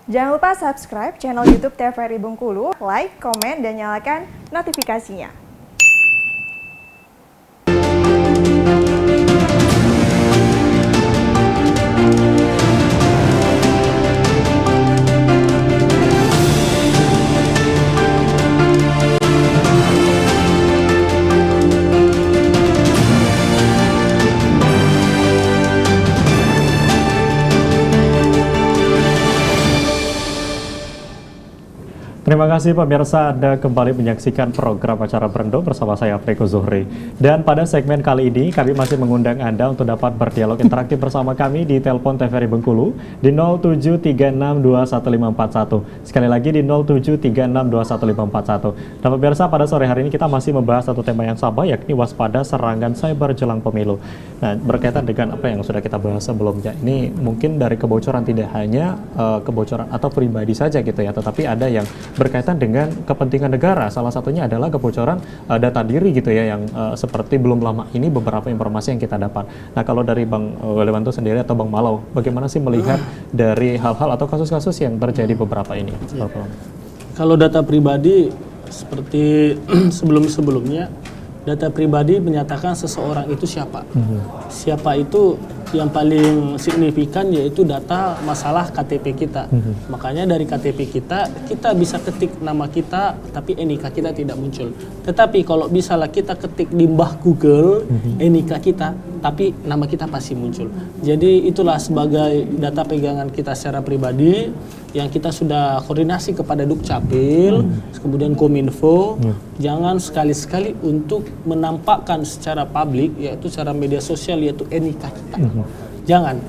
Jangan lupa subscribe channel YouTube TVRI Bengkulu, like, komen, dan nyalakan notifikasinya. Terima kasih pemirsa, Anda kembali menyaksikan program acara Brendo bersama saya Freko Zuhri. Dan pada segmen kali ini kami masih mengundang Anda untuk dapat berdialog interaktif bersama kami di telepon TVRI Bengkulu di 0736211541. Sekali lagi di 0736211541. Dan pemirsa, pada sore hari ini kita masih membahas satu tema yang sama, yakni waspada serangan cyber jelang pemilu. Nah, berkaitan dengan apa yang sudah kita bahas sebelumnya, ini mungkin dari kebocoran tidak hanya kebocoran atau pribadi saja gitu ya, tetapi ada yang berkaitan dengan kepentingan negara. Salah satunya adalah kebocoran data diri gitu ya, yang seperti belum lama ini beberapa informasi yang kita dapat. Nah, kalau dari Bang Lewanto sendiri atau Bang Malau, bagaimana sih melihat dari hal-hal atau kasus-kasus yang terjadi beberapa ini? Ya. Kalau data pribadi seperti sebelum-sebelumnya, data pribadi menyatakan seseorang itu siapa. Siapa itu yang paling signifikan yaitu data masalah KTP kita. Makanya dari KTP kita bisa ketik nama kita, tapi NIK kita tidak muncul. Tetapi kalau misalnya kita ketik di mbah Google NIK kita, tapi nama kita pasti muncul. Jadi itulah sebagai data pegangan kita secara pribadi yang kita sudah koordinasi kepada Dukcapil, kemudian Kominfo, jangan sekali-sekali untuk menampakkan secara publik, yaitu secara media sosial, yaitu NIK kita. Jangan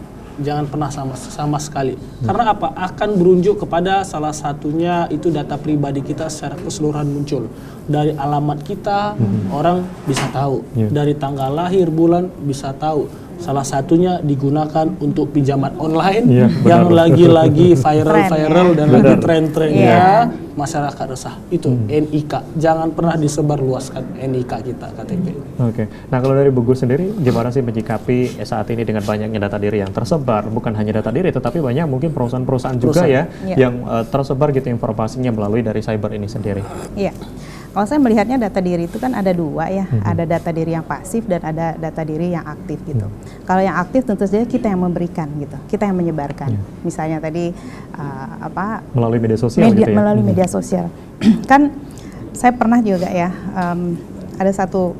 pernah sama sekali. Karena apa? Akan berunjuk kepada salah satunya itu data pribadi kita secara keseluruhan muncul. Dari alamat kita, orang bisa tahu. Dari tanggal lahir, bulan bisa tahu. Salah satunya digunakan untuk pinjaman online yang lagi-lagi viral dan lagi tren-trennya, masyarakat resah. Itu NIK. Jangan pernah disebarluaskan NIK kita, KTP. Oke. Nah, kalau dari Bu Gus sendiri, gimana sih menyikapi saat ini dengan banyaknya data diri yang tersebar? Bukan hanya data diri, tetapi banyak mungkin perusahaan-perusahaan juga yang tersebar gitu informasinya melalui dari cyber ini sendiri. Iya. Kalau saya melihatnya data diri itu kan ada dua ya, ada data diri yang pasif dan ada data diri yang aktif gitu. Kalau yang aktif tentu saja kita yang memberikan gitu, kita yang menyebarkan. Misalnya tadi melalui media sosial gitu ya? Melalui media sosial. Kan saya pernah juga ya, ada satu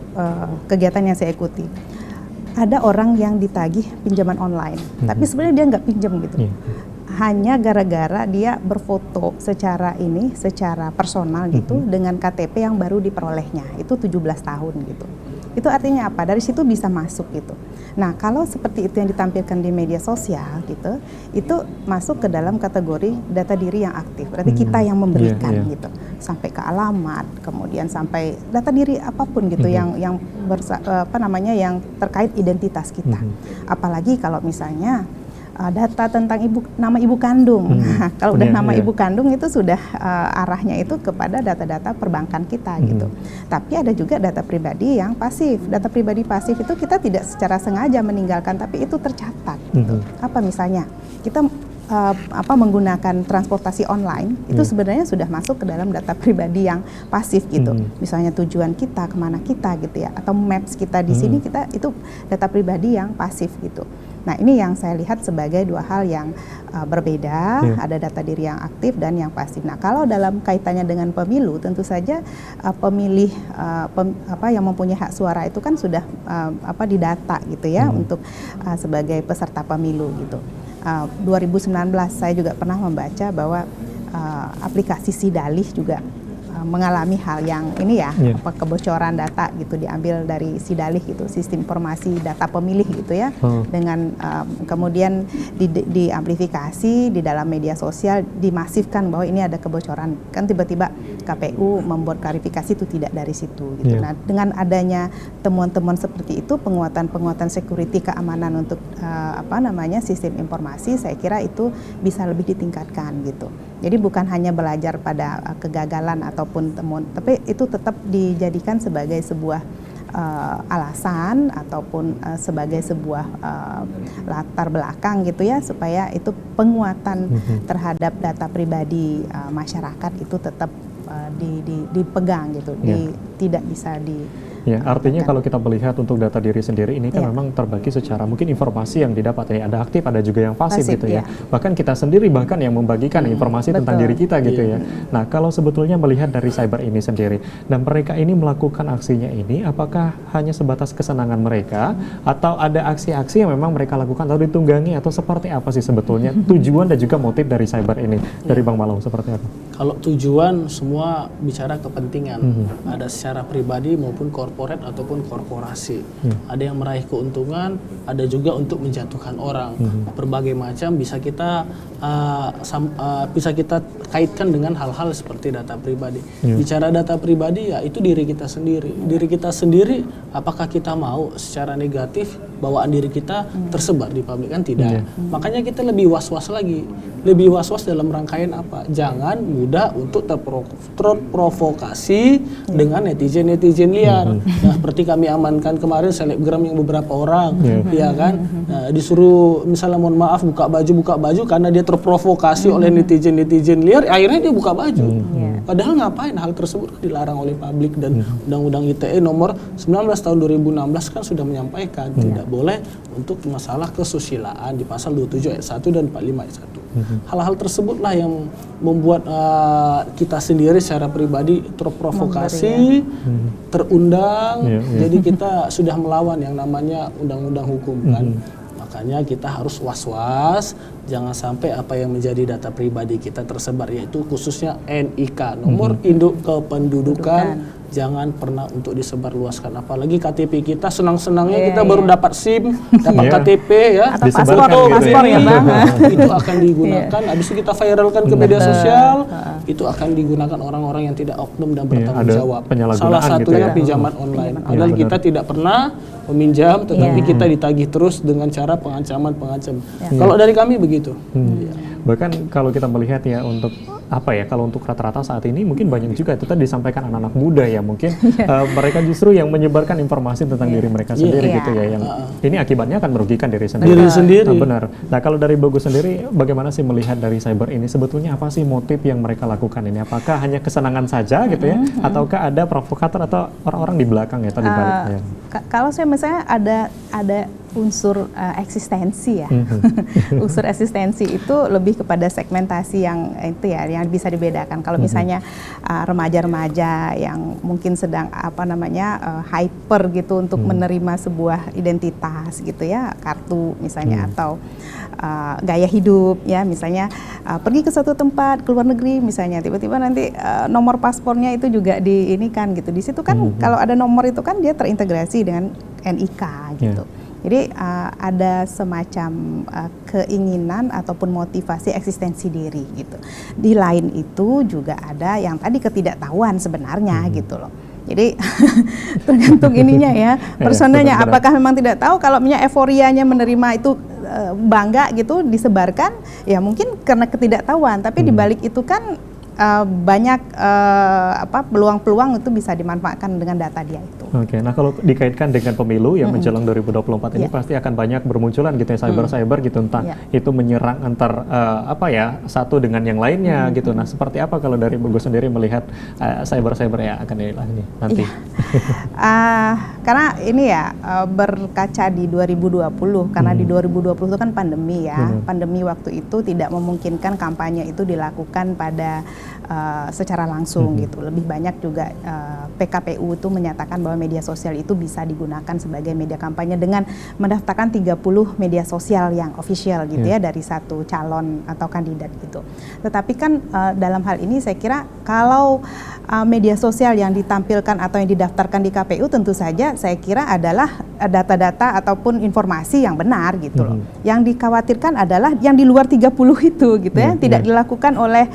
kegiatan yang saya ikuti. Ada orang yang ditagih pinjaman online, tapi sebenarnya dia nggak pinjam gitu. Hanya gara-gara dia berfoto secara personal gitu dengan KTP yang baru diperolehnya, itu 17 tahun gitu. Itu artinya apa? Dari situ bisa masuk gitu. Nah, kalau seperti itu yang ditampilkan di media sosial gitu, itu masuk ke dalam kategori data diri yang aktif. Berarti kita yang memberikan gitu. Sampai ke alamat, kemudian sampai data diri apapun gitu yang yang terkait identitas kita. Apalagi kalau misalnya data tentang nama ibu kandung. Kalau udah nama ibu kandung itu sudah arahnya itu kepada data-data perbankan kita gitu. Tapi ada juga data pribadi yang pasif. Data pribadi pasif itu kita tidak secara sengaja meninggalkan, tapi itu tercatat gitu. Apa misalnya? Kita menggunakan transportasi online itu sebenarnya sudah masuk ke dalam data pribadi yang pasif gitu. Misalnya tujuan kita, kemana kita gitu ya, atau maps kita di sini kita itu data pribadi yang pasif gitu. Nah, ini yang saya lihat sebagai dua hal yang berbeda, ada data diri yang aktif dan yang pasif. Nah, kalau dalam kaitannya dengan pemilu, tentu saja pemilih yang mempunyai hak suara itu kan sudah didata gitu ya untuk sebagai peserta pemilu gitu. 2019 saya juga pernah membaca bahwa aplikasi Sidalih juga mengalami hal yang ini ya, kebocoran data gitu diambil dari Sidalih gitu, sistem informasi data pemilih gitu ya, dengan kemudian diamplifikasi di dalam media sosial, dimasifkan bahwa ini ada kebocoran, kan tiba-tiba KPU membuat klarifikasi itu tidak dari situ gitu. Nah, dengan adanya temuan-temuan seperti itu, penguatan security keamanan untuk sistem informasi, saya kira itu bisa lebih ditingkatkan gitu. Jadi bukan hanya belajar pada kegagalan ataupun temuan, tapi itu tetap dijadikan sebagai sebuah alasan ataupun sebagai sebuah latar belakang gitu ya, supaya itu penguatan terhadap data pribadi masyarakat itu tetap dipegang gitu, tidak bisa Ya, artinya kalau kita melihat untuk data diri sendiri ini kan memang terbagi secara mungkin informasi yang didapat ya, ada aktif, ada juga yang pasif gitu ya. Bahkan kita sendiri bahkan yang membagikan informasi tentang diri kita gitu ya. Nah, kalau sebetulnya melihat dari cyber ini sendiri, dan mereka ini melakukan aksinya ini, apakah hanya sebatas kesenangan mereka atau ada aksi-aksi yang memang mereka lakukan atau ditunggangi, atau seperti apa sih sebetulnya tujuan dan juga motif dari cyber ini? Dari Bang Malau seperti apa? Kalau tujuan semua bicara kepentingan, ada secara pribadi maupun korporat ataupun korporasi. Ada yang meraih keuntungan, ada juga untuk menjatuhkan orang. Berbagai macam bisa kita kaitkan dengan hal-hal seperti data pribadi. Bicara data pribadi ya itu diri kita sendiri. Diri kita sendiri, apakah kita mau secara negatif bawaan diri kita tersebar di publik? Kan tidak. Makanya kita lebih was-was lagi. Lebih was-was dalam rangkaian apa? Jangan mudah untuk terprovokasi dengan netizen-netizen liar. Nah, seperti kami amankan kemarin selebgram yang beberapa orang, ya kan? Nah, disuruh misalnya mohon maaf buka baju karena dia terprovokasi oleh netizen-netizen liar, akhirnya dia buka baju. Padahal ngapain? Hal tersebut dilarang oleh publik, dan Undang-Undang ITE nomor 19 tahun 2016 kan sudah menyampaikan tidak boleh untuk masalah kesusilaan di pasal 27 ayat 1 dan 45 ayat 1. Hal-hal tersebutlah yang membuat kita sendiri secara pribadi terprovokasi, terundang. Jadi kita sudah melawan yang namanya undang-undang hukum kan. Makanya kita harus was-was, jangan sampai apa yang menjadi data pribadi kita tersebar, yaitu khususnya NIK, nomor induk kependudukan, jangan pernah untuk disebarluaskan. Apalagi KTP kita, senang-senangnya kita baru dapat SIM, dapat KTP ya, atau paspor ya Bang. Itu akan digunakan, habis itu kita viralkan ke media sosial, itu akan digunakan orang-orang yang tidak oknum dan bertanggung jawab. Salah satunya pinjaman online. Padahal kita tidak pernah meminjam, tetapi kita ditagih terus dengan cara pengancaman. Kalau dari kami begitu. Bahkan kalau kita melihat ya untuk apa ya, kalau untuk rata-rata saat ini mungkin banyak juga itu tadi disampaikan anak-anak muda ya, mungkin mereka justru yang menyebarkan informasi tentang diri mereka sendiri gitu ya, yang ini akibatnya akan merugikan diri sendiri. Benar. Nah, kalau dari Bagus sendiri bagaimana sih melihat dari cyber ini, sebetulnya apa sih motif yang mereka lakukan ini? Apakah hanya kesenangan saja gitu ya, ataukah ada provokator atau orang-orang di belakang ya tadi baliknya? Kalau saya misalnya ada unsur eksistensi ya. Unsur eksistensi itu lebih kepada segmentasi yang itu ya, yang bisa dibedakan. Kalau misalnya remaja-remaja yang mungkin sedang hyper gitu untuk menerima sebuah identitas gitu ya, kartu misalnya, atau gaya hidup ya, misalnya pergi ke suatu tempat ke luar negeri misalnya, tiba-tiba nanti nomor paspornya itu juga diinikan gitu. Di situ kan kalau ada nomor itu kan dia terintegrasi dengan NIK gitu. Jadi ada semacam keinginan ataupun motivasi eksistensi diri gitu. Di lain itu juga ada yang tadi ketidaktahuan sebenarnya gitu loh. Jadi tergantung ininya ya, personanya. Apakah memang tidak tahu, kalau punya euforianya menerima itu bangga gitu disebarkan, ya mungkin karena ketidaktahuan. Tapi di balik itu kan banyak peluang-peluang itu bisa dimanfaatkan dengan data dia itu. Oke, nah kalau dikaitkan dengan pemilu yang menjelang 2024 ini pasti akan banyak bermunculan gitu ya, cyber gitu, entah itu menyerang antar satu dengan yang lainnya gitu. Nah, seperti apa kalau dari Bagus sendiri melihat cyber yang akan dilalui nanti? Karena ini ya berkaca di 2020, karena di 2020 itu kan pandemi ya. Pandemi waktu itu tidak memungkinkan kampanye itu dilakukan pada secara langsung gitu. Lebih banyak juga PKPU itu menyatakan bahwa media sosial itu bisa digunakan sebagai media kampanye dengan mendaftarkan 30 media sosial yang official gitu ya, dari satu calon atau kandidat gitu. Tetapi kan dalam hal ini saya kira kalau media sosial yang ditampilkan atau yang didaftarkan di KPU tentu saja saya kira adalah data-data ataupun informasi yang benar gitu loh. Yang dikhawatirkan adalah yang di luar 30 itu gitu ya, tidak dilakukan oleh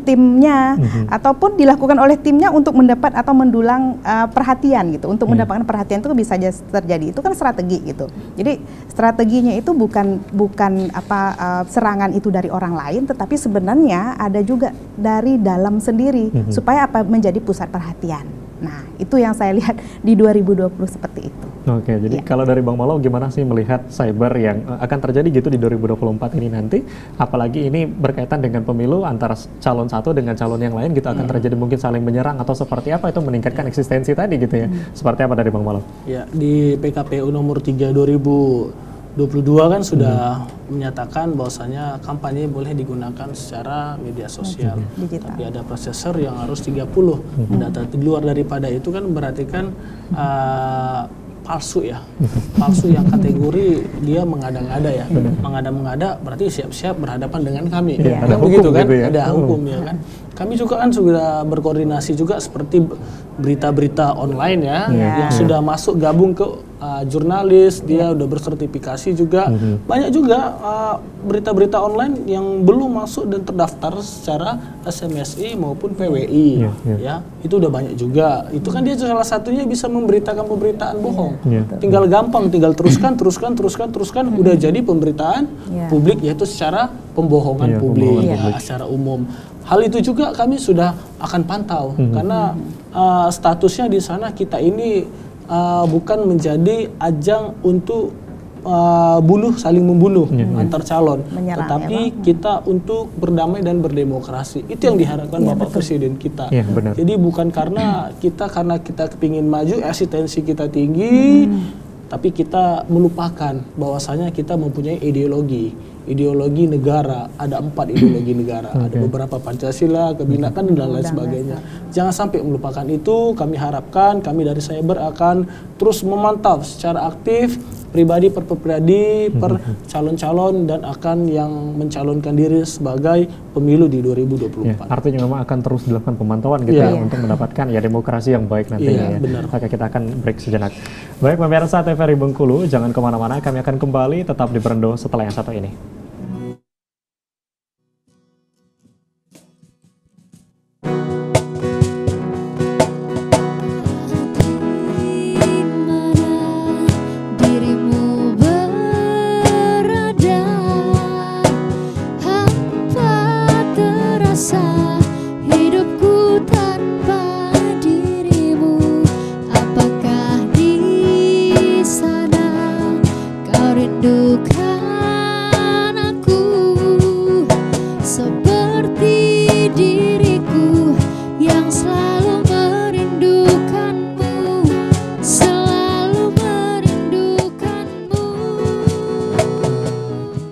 timnya, ataupun dilakukan oleh timnya untuk mendapat atau mendulang perhatian gitu. Untuk mendapatkan perhatian itu bisa saja terjadi. Itu kan strategi gitu. Jadi strateginya itu bukan serangan itu dari orang lain, tetapi sebenarnya ada juga dari dalam sendiri supaya menjadi pusat perhatian. Nah, itu yang saya lihat di 2020 seperti itu. Oke, jadi kalau dari Bang Malo gimana sih melihat cyber yang akan terjadi gitu di 2024 ini nanti? Apalagi ini berkaitan dengan pemilu antara calon satu dengan calon yang lain gitu, akan terjadi mungkin saling menyerang atau seperti apa itu meningkatkan eksistensi tadi gitu ya. Seperti apa dari Bang Malo? Ya, di PKPU nomor 3 2022 kan sudah menyatakan bahwasanya kampanye boleh digunakan secara media sosial. Digital. Tapi ada prosesor yang harus 30. Data di luar daripada itu kan berarti kan palsu ya. Palsu yang kategori dia mengada-ngada ya. Mengada-mengada berarti siap-siap berhadapan dengan kami. Iya, Kan ada begitu hukum kan? gitu ya. Ada hukum ya kan. Kami juga kan sudah berkoordinasi juga seperti berita-berita online ya, yang sudah masuk gabung ke jurnalis, dia udah bersertifikasi juga. Banyak juga berita-berita online yang belum masuk dan terdaftar secara SMSI maupun PWI. Ya, itu udah banyak juga. Itu kan dia salah satunya bisa memberitakan pemberitaan bohong. Tinggal gampang, tinggal teruskan, udah jadi pemberitaan publik, yaitu secara pembohongan publik secara umum. Hal itu juga kami sudah akan pantau karena statusnya di sana kita ini bukan menjadi ajang untuk saling membunuh antar calon, Menyerang, tetapi kita untuk berdamai dan berdemokrasi. Itu yang diharapkan Bapak Presiden kita. Benar. Jadi bukan karena kita kepingin maju, eksistensi kita tinggi, tapi kita melupakan bahwasanya kita mempunyai ideologi negara. Ada 4 ideologi negara, ada beberapa Pancasila, Kebinekaan dan lain sebagainya. Jangan sampai melupakan itu. Kami harapkan kami dari Cyber akan terus memantau secara aktif pribadi per calon-calon dan akan yang mencalonkan diri sebagai pemilu di 2024. Artinya memang akan terus dilakukan pemantauan gitu ya untuk mendapatkan demokrasi yang baik nantinya. Benar. Oke, kita akan break sejenak. Baik pemirsa TVRI Bengkulu, jangan kemana-mana, kami akan kembali tetap di Berendo setelah yang satu ini. Hidupku tanpa dirimu, apakah di sana kau rindukan aku seperti di